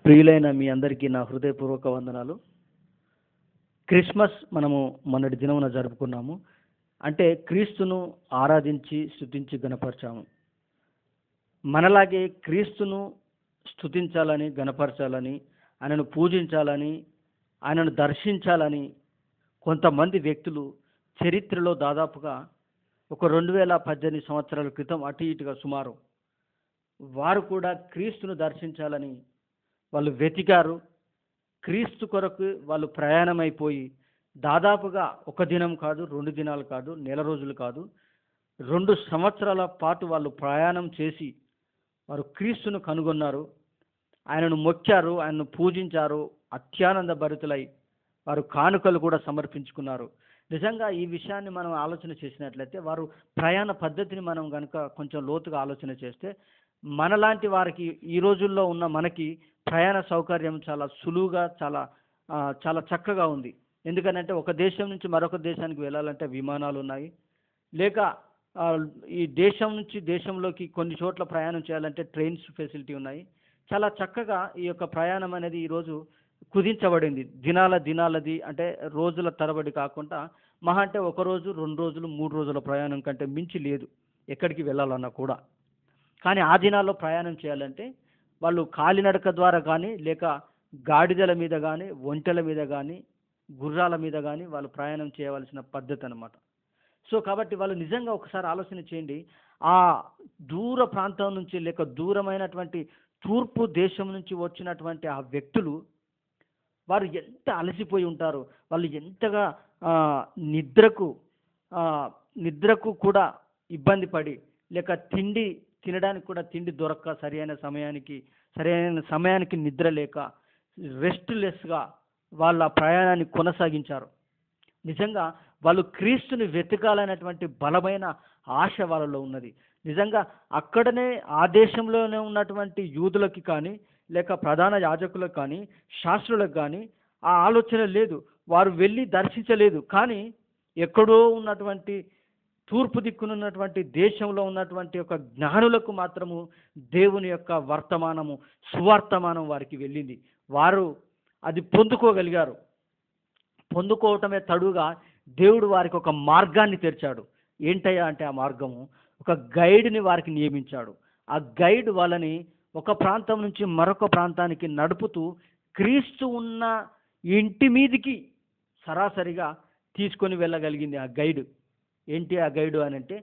ప్రియులైన మీ అందరికీ నా హృదయపూర్వక వందనాలు. క్రిస్మస్ మనము మొన్నటి దినమున జరుపుకున్నాము. అంటే క్రీస్తును ఆరాధించి స్తుతించి గణపరచాము. మనలాగే క్రీస్తును స్తుతించాలని, గణపరచాలని, ఆయనను పూజించాలని, ఆయనను దర్శించాలని కొంతమంది వ్యక్తులు చరిత్రలో దాదాపుగా ఒక 2018 సంవత్సరాల క్రితం అటు ఇటుగా సుమారు వారు కూడా క్రీస్తును దర్శించాలని వాళ్ళు వెతికారు. క్రీస్తు కొరకు వాళ్ళు ప్రయాణమైపోయి దాదాపుగా ఒక దినం కాదు, 2 దినాలు కాదు, నెల రోజులు కాదు, 2 సంవత్సరాల పాటు వాళ్ళు ప్రయాణం చేసి వారు క్రీస్తును కనుగొన్నారు. ఆయనను మొక్కారు, ఆయనను పూజించారు. అత్యానంద భరితులై వారు కానుకలు కూడా సమర్పించుకున్నారు. నిజంగా ఈ విషయాన్ని మనం ఆలోచన చేసినట్లయితే వారు ప్రయాణ పద్ధతిని మనం కనుక కొంచెం లోతుగా ఆలోచన చేస్తే మనలాంటి వారికి ఈ రోజుల్లో ఉన్న మనకి ప్రయాణ సౌకర్యం చాలా సులువుగా చాలా చక్కగా ఉంది. ఎందుకనంటే ఒక దేశం నుంచి మరొక దేశానికి వెళ్ళాలంటే విమానాలు ఉన్నాయి, లేక ఈ దేశం నుంచి దేశంలోకి కొన్ని చోట్ల ప్రయాణం చేయాలంటే ట్రైన్స్ ఫెసిలిటీ ఉన్నాయి. చాలా చక్కగా ఈ యొక్క ప్రయాణం అనేది ఈరోజు కుదించబడింది. దినాలది అంటే రోజుల తరబడి కాకుండా మహా అంటే 1 రోజు, 2 రోజులు, 3 రోజుల ప్రయాణం కంటే మించి లేదు ఎక్కడికి వెళ్ళాలన్నా కూడా. కానీ ఆ దినాల్లో ప్రయాణం చేయాలంటే వాళ్ళు కాలినడక ద్వారా కానీ, లేక గాడిదల మీద కానీ, ఒంటెల మీద కానీ, గుర్రాల మీద కానీ వాళ్ళు ప్రయాణం చేయవలసిన పద్ధతి అన్నమాట. సో కాబట్టి వాళ్ళు నిజంగా ఒకసారి ఆలోచన చేయండి. ఆ దూర ప్రాంతం నుంచి లేక దూరమైనటువంటి తూర్పు దేశం నుంచి వచ్చినటువంటి ఆ వ్యక్తులు వారు ఎంత అలసిపోయి ఉంటారు. వాళ్ళు ఎంతగా నిద్రకు కూడా ఇబ్బంది పడి, లేక తినడానికి కూడా తిండి దొరక్క సరైన సమయానికి నిద్ర లేక రెస్ట్లెస్గా వాళ్ళ ప్రయాణాన్ని కొనసాగించారు. నిజంగా వాళ్ళు క్రీస్తుని వెతకాలనేటువంటి బలమైన ఆశ వాళ్ళలో ఉన్నది. నిజంగా అక్కడనే ఆ దేశంలోనే ఉన్నటువంటి యూదులకి కానీ, లేక ప్రధాన యాజకులకు కానీ, శాస్త్రులకు కానీ ఆ ఆలోచన లేదు. వారు వెళ్ళి దర్శించలేదు. కానీ ఎక్కడో ఉన్నటువంటి తూర్పు దిక్కునున్నటువంటి దేశంలో ఉన్నటువంటి యొక్క జ్ఞానులకు మాత్రము దేవుని యొక్క సువార్తమానం వారికి వెళ్ళింది. వారు అది పొందుకోగలిగారు. పొందుకోవటమే తడుగా దేవుడు వారికి ఒక మార్గాన్ని తెరిచాడు. ఏంటయ్యా అంటే ఆ మార్గము ఒక గైడ్ని వారికి నియమించాడు. ఆ గైడ్ వాళ్ళని ఒక ప్రాంతం నుంచి మరొక ప్రాంతానికి నడుపుతూ క్రీస్తు ఉన్న ఇంటి మీదికి సరాసరిగా తీసుకొని వెళ్ళగలిగింది ఆ గైడ్. ఏంటి ఆ గైడు అని అంటే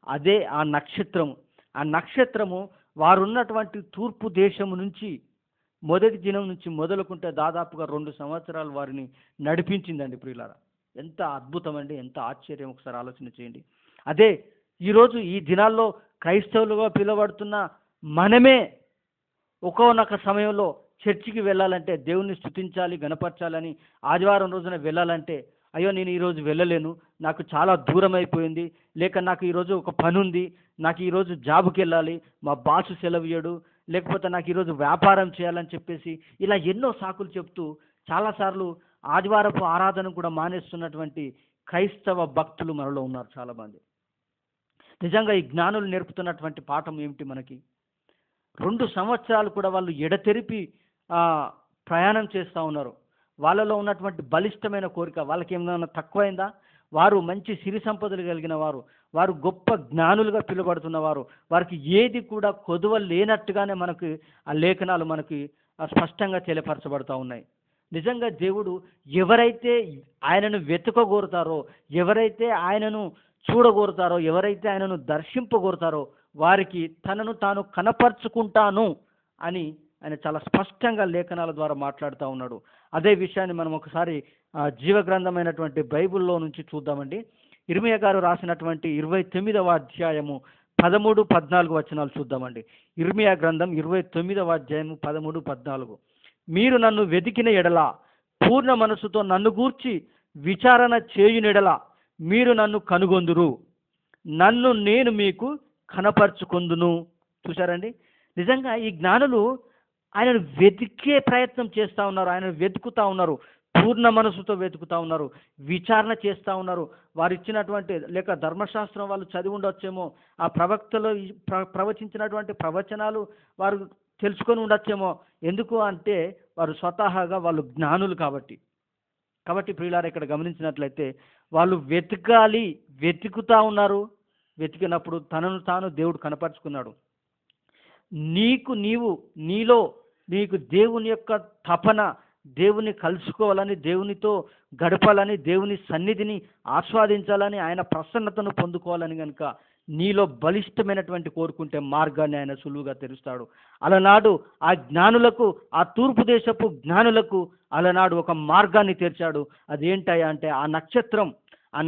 అదే ఆ నక్షత్రము. ఆ నక్షత్రము వారున్నటువంటి తూర్పు దేశము నుంచి మొదటి దినం నుంచి మొదలుకుంటే దాదాపుగా 2 సంవత్సరాలు వారిని నడిపించిందండి. ప్రియులారా, ఎంత అద్భుతం అండి, ఎంత ఆశ్చర్యం! ఒకసారి ఆలోచన చేయండి. అదే ఈరోజు ఈ దినాల్లో క్రైస్తవులుగా పిలువబడుతున్న మనమే ఒక్కొక్క సమయంలో చర్చికి వెళ్ళాలంటే, దేవుణ్ణి స్తుతించాలి, గణపరచాలని ఆదివారం రోజున వెళ్ళాలంటే, అయ్యో నేను ఈరోజు వెళ్ళలేను, నాకు చాలా దూరం అయిపోయింది, లేక నాకు ఈరోజు ఒక పని ఉంది, నాకు ఈరోజు జాబ్కి వెళ్ళాలి, మా బాసు సెలవు ఇయ్యడు, లేకపోతే నాకు ఈరోజు వ్యాపారం చేయాలని చెప్పేసి ఇలా ఎన్నో సాకులు చెప్తూ చాలాసార్లు ఆదివారపు ఆరాధన కూడా మానేస్తున్నటువంటి క్రైస్తవ భక్తులు మనలో ఉన్నారు చాలామంది. నిజంగా ఈ జ్ఞానులు నేర్పుతున్నటువంటి పాఠం ఏమిటి మనకి? 2 సంవత్సరాలు కూడా వాళ్ళు ఎడతెరిపి ప్రయాణం చేస్తూ ఉన్నారు. వాళ్ళలో ఉన్నటువంటి బలిష్టమైన కోరిక వాళ్ళకి ఏమైనా తక్కువైందా? వారు మంచి సిరి సంపదలు కలిగిన వారు, వారు గొప్ప జ్ఞానులుగా పిలువబడుతున్నవారు, వారికి ఏది కూడా కొదువ లేనట్టుగానే మనకి ఆ లేఖనాలు మనకి స్పష్టంగా తెలియపరచబడుతూ ఉన్నాయి. నిజంగా దేవుడు ఎవరైతే ఆయనను వెతుకగోరుతారో, ఎవరైతే ఆయనను చూడగోరుతారో, ఎవరైతే ఆయనను దర్శింపగోరుతారో వారికి తనను తాను కనపరుచుకుంటాను అని ఆయన చాలా స్పష్టంగా లేఖనాల ద్వారా మాట్లాడుతూ ఉన్నాడు. అదే విషయాన్ని మనం ఒకసారి జీవగ్రంథమైనటువంటి బైబిల్లో నుంచి చూద్దామండి. ఇర్మీయా గారు రాసినటువంటి 29వ అధ్యాయము 13, 14 వచనాలు చూద్దామండి. ఇర్మీయా గ్రంథం 29వ అధ్యాయము 13, 14. మీరు నన్ను వెతికిన ఎడల, పూర్ణ మనసుతో నన్ను గూర్చి విచారణ చేయునెడల మీరు నన్ను కనుగొందురు, నన్ను నేను మీకు కనపరుచుకొందును. చూశారండి, నిజంగా ఈ జ్ఞానులు ఆయనను వెతికే ప్రయత్నం చేస్తూ ఉన్నారు. ఆయనను వెతుకుతూ ఉన్నారు, పూర్ణ మనసుతో వెతుకుతూ ఉన్నారు, విచారణ చేస్తూ ఉన్నారు. వారు ఇచ్చినటువంటి లేక ధర్మశాస్త్రం వాళ్ళు చదివి ఉండొచ్చేమో, ఆ ప్రవక్తలు ప్రవచించినటువంటి ప్రవచనాలు వారు తెలుసుకొని ఉండొచ్చేమో. ఎందుకు అంటే వారు స్వతహాగా వాళ్ళు జ్ఞానులు కాబట్టి. కాబట్టి ప్రియులారా, ఇక్కడ గమనించినట్లయితే వాళ్ళు వెతకాలి, వెతుకుతా ఉన్నారు. వెతికినప్పుడు తనను తాను దేవుడు కనపరుచుకున్నాడు. నీలో నీకు దేవుని యొక్క తపన, దేవుని కలుసుకోవాలని, దేవునితో గడపాలని, దేవుని సన్నిధిని ఆస్వాదించాలని, ఆయన ప్రసన్నతను పొందుకోవాలని కనుక నీలో బలిష్టమైనటువంటి కోరుకుంటే మార్గాన్ని ఆయన సులువుగా తెరుస్తాడు. అలనాడు ఆ జ్ఞానులకు, ఆ తూర్పు దేశపు జ్ఞానులకు అలనాడు ఒక మార్గాన్ని తెరిచాడు. అదేంటయ్యా అంటే ఆ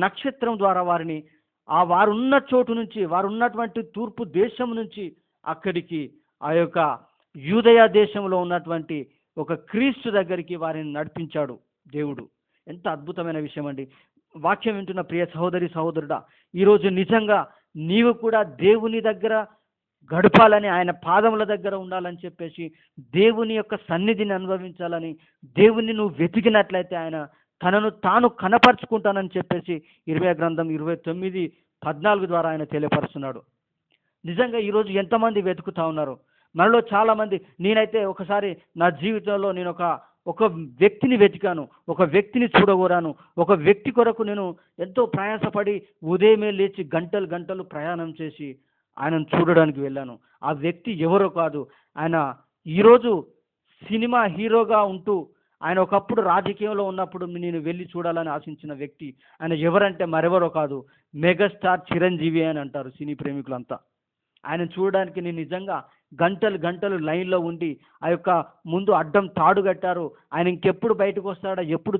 నక్షత్రం ద్వారా వారిని వారున్న చోటు నుంచి, వారున్నటువంటి తూర్పు దేశం నుంచి అక్కడికి ఆ యొక్క యూదయ దేశంలో ఉన్నటువంటి ఒక క్రీస్తు దగ్గరికి వారిని నడిపించాడు దేవుడు. ఎంత అద్భుతమైన విషయం అండి. వాక్యం వింటున్న ప్రియ సహోదరి సహోదరుడా, ఈరోజు నిజంగా నీవు కూడా దేవుని దగ్గర గడపాలని, ఆయన పాదముల దగ్గర ఉండాలని చెప్పేసి, దేవుని యొక్క సన్నిధిని అనుభవించాలని, దేవుని నువ్వు వెతికినట్లయితే ఆయన తనను తాను కనపరుచుకుంటానని చెప్పేసి ఇర్మీయా గ్రంథం 29:14 ద్వారా ఆయన తెలియపరుస్తున్నాడు. నిజంగా ఈరోజు ఎంతమంది వెతుకుతా ఉన్నారు? మనలో చాలామంది, నేనైతే ఒకసారి నా జీవితంలో నేను ఒక వ్యక్తిని వెతికాను, ఒక వ్యక్తిని చూడగోరాను, ఒక వ్యక్తి కొరకు నేను ఎంతో ప్రయాసపడి ఉదయమే లేచి గంటలు ప్రయాణం చేసి ఆయనను చూడడానికి వెళ్ళాను. ఆ వ్యక్తి ఎవరో కాదు, ఆయన ఈరోజు సినిమా హీరోగా ఉంటూ, ఆయన ఒకప్పుడు రాజకీయంలో ఉన్నప్పుడు నేను వెళ్ళి చూడాలని ఆశించిన వ్యక్తి. ఆయన ఎవరంటే మరెవరో కాదు, మెగాస్టార్ చిరంజీవి అని అంటారు సినీ ప్రేమికులంతా. ఆయన చూడడానికి నేను నిజంగా గంటలు లైన్లో ఉండి ఆ యొక్క ముందు అడ్డం తాడు కట్టారు. ఆయన ఇంకెప్పుడు బయటకు వస్తాడా, ఎప్పుడు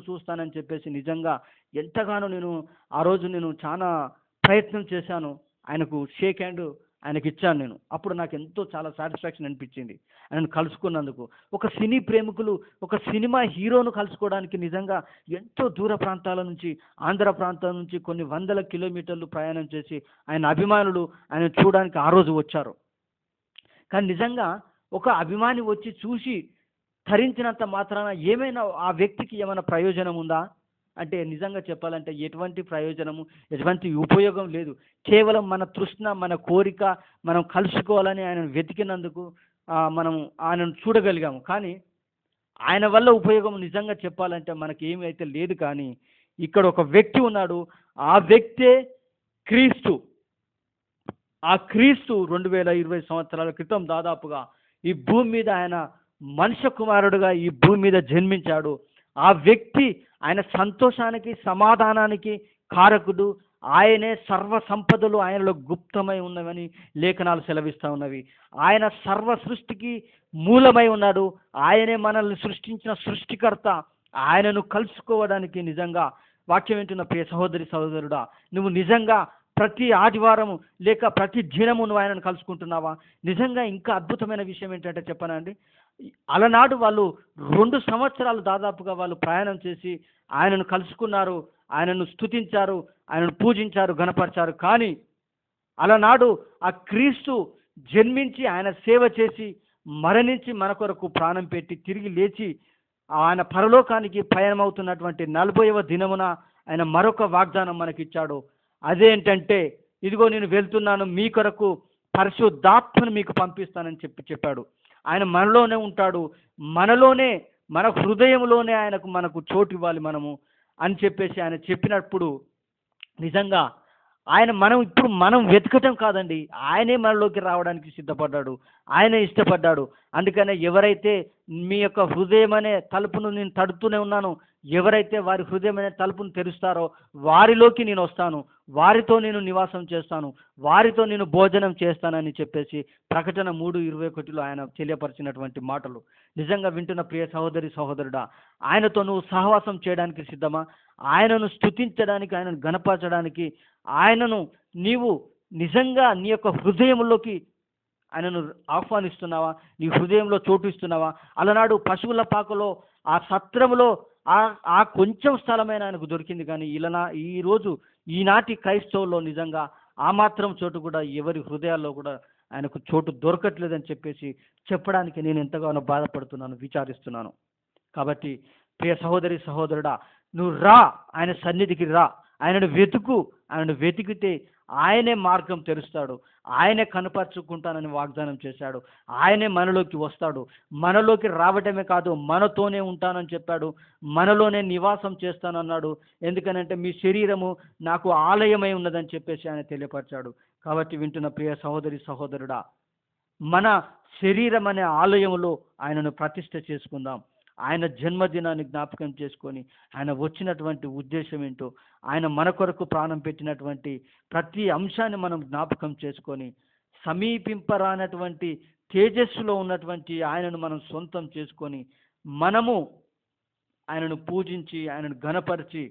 చూస్తానని చెప్పేసి నిజంగా ఎంతగానో నేను ఆ రోజు నేను చాలా ప్రయత్నం చేశాను. ఆయనకు షేక్ హ్యాండ్ ఆయనకి ఇచ్చాను నేను. అప్పుడు నాకు ఎంతో చాలా సాటిస్ఫాక్షన్ అనిపించింది ఆయనను కలుసుకున్నందుకు. ఒక సినీ ప్రేమికులు ఒక సినిమా హీరోను కలుసుకోవడానికి నిజంగా ఎంతో దూర ప్రాంతాల నుంచి, ఆంధ్ర ప్రాంతాల నుంచి కొన్ని వందల కిలోమీటర్లు ప్రయాణం చేసి ఆయన అభిమానులు ఆయన చూడడానికి ఆ రోజు వచ్చారు. కానీ నిజంగా ఒక అభిమాని వచ్చి చూసి తరించినంత మాత్రాన ఏమైనా ఆ వ్యక్తికి ఏమైనా ప్రయోజనం ఉందా అంటే నిజంగా చెప్పాలంటే ఎటువంటి ప్రయోజనము, ఎటువంటి ఉపయోగం లేదు. కేవలం మన తృష్ణ, మన కోరిక, మనం కలుసుకోవాలని ఆయనను వెతికినందుకు మనం ఆయనను చూడగలిగాము. కానీ ఆయన వల్ల ఉపయోగం నిజంగా చెప్పాలంటే మనకి ఏమీ అయితే లేదు. కానీ ఇక్కడ ఒక వ్యక్తి ఉన్నాడు, ఆ వ్యక్తే క్రీస్తు. ఆ క్రీస్తు 2020 సంవత్సరాల క్రితం దాదాపుగా ఈ భూమి మీద ఆయన మనుష్య కుమారుడుగా ఈ భూమి మీద జన్మించాడు. ఆ వ్యక్తి ఆయన సంతోషానికి, సమాధానానికి కారకుడు. ఆయనే సర్వ సంపదలు ఆయనలో గుప్తమై ఉన్నవని లేఖనాలు సెలవిస్తూ ఉన్నవి. ఆయన సర్వ సృష్టికి మూలమై ఉన్నాడు. ఆయనే మనల్ని సృష్టించిన సృష్టికర్త. ఆయనను కలుసుకోవడానికి నిజంగా వాక్యం వింటున్న ప్రియ సహోదరి సహోదరుడా, నువ్వు నిజంగా ప్రతి ఆదివారము లేక ప్రతి దినము నువ్వు ఆయనను కలుసుకుంటున్నావా? నిజంగా ఇంకా అద్భుతమైన విషయం ఏంటంటే చెప్పనండి, అలనాడు వాళ్ళు 2 సంవత్సరాలు దాదాపుగా వాళ్ళు ప్రయాణం చేసి ఆయనను కలుసుకున్నారు, ఆయనను స్తుతించారు, ఆయనను పూజించారు, ఘనపరిచారు. కానీ అలనాడు ఆ క్రీస్తు జన్మించి ఆయన సేవ చేసి మరణించి మన కొరకు ప్రాణం పెట్టి తిరిగి లేచి ఆయన పరలోకానికి పయనమవుతున్నటువంటి 40వ దినమున ఆయన మరొక వాగ్దానం మనకిచ్చాడు. అదేంటంటే, ఇదిగో నేను వెళ్తున్నాను, మీ కొరకు పరిశుద్ధాత్మను మీకు పంపిస్తానని చెప్పాడు. ఆయన మనలోనే ఉంటాడు, మనలోనే, మన హృదయంలోనే మనకు చోటు ఇవ్వాలి మనము అని చెప్పేసి ఆయన చెప్పినప్పుడు నిజంగా ఇప్పుడు మనం వెతకటం కాదండి, ఆయనే మనలోకి రావడానికి సిద్ధపడ్డాడు, ఆయనే ఇష్టపడ్డాడు. అందుకనే ఎవరైతే మీ యొక్క హృదయం అనే తలుపును నేను తడుతూనే ఉన్నాను, ఎవరైతే వారి హృదయం అనే తలుపును తెరుస్తారో వారిలోకి నేను వస్తాను, వారితో నేను నివాసం చేస్తాను, వారితో నేను భోజనం చేస్తానని చెప్పేసి ప్రకటన 3:21 ఆయన తెలియపరిచినటువంటి మాటలు. నిజంగా వింటున్న ప్రియ సహోదరి సహోదరుడా, ఆయనతో నువ్వు సహవాసం చేయడానికి సిద్ధమా? ఆయనను స్తుతించడానికి, ఆయనను గణపరచడానికి, ఆయనను నీవు నిజంగా నీ యొక్క హృదయంలోకి ఆయనను ఆహ్వానిస్తున్నావా? నీ హృదయంలో చోటు ఇస్తున్నావా? అలనాడు పశువుల పాకలో ఆ సత్రంలో ఆ కొంచెం స్థలమైన ఆయనకు దొరికింది. కానీ ఈరోజు ఈనాటి క్రైస్తవుల్లో నిజంగా ఆ మాత్రం చోటు కూడా ఎవరి హృదయాల్లో కూడా ఆయనకు చోటు దొరకట్లేదని చెప్పేసి చెప్పడానికి నేను ఎంతగానో బాధపడుతున్నాను, విచారిస్తున్నాను. కాబట్టి ప్రియ సహోదరి సహోదరుడా, నువ్వు రా, ఆయన సన్నిధికి రా, ఆయనను వెతుకు. ఆయనను వెతికితే ఆయనే మార్గం తెరుస్తాడు, ఆయనే కనపరుచుకుంటానని వాగ్దానం చేశాడు. ఆయనే మనలోకి వస్తాడు. మనలోకి రావటమే కాదు, మనతోనే ఉంటానని చెప్పాడు. మనలోనే నివాసం చేస్తానన్నాడు. ఎందుకనంటే మీ శరీరము నాకు ఆలయమై ఉన్నదని చెప్పేసి ఆయన తెలియపరిచాడు. కాబట్టి వింటున్న ప్రియ సహోదరి సహోదరుడా, మన శరీరం అనే ఆలయంలో ఆయనను ప్రతిష్ఠ చేసుకుందాం. ఆయన జన్మదినాన్ని జ్ఞాపకం చేసుకొని ఆయన వచ్చినటువంటి ఉద్దేశం ఏంటో, ఆయన మన కొరకు ప్రాణం పెట్టినటువంటి ప్రతి అంశాన్ని మనం జ్ఞాపకం చేసుకొని సమీపింపరానటువంటి తేజస్సులో ఉన్నటువంటి ఆయనను మనం సొంతం చేసుకొని మనము ఆయనను పూజించి ఆయనను ఘనపరిచి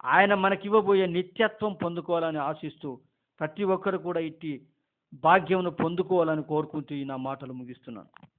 ఆయన మనకివ్వబోయే నిత్యత్వం పొందుకోవాలని ఆశిస్తూ ప్రతి ఒక్కరు కూడా ఇట్టి భాగ్యమును పొందుకోవాలని కోరుకుంటూ ఈ నా మాటలు ముగిస్తున్నాను.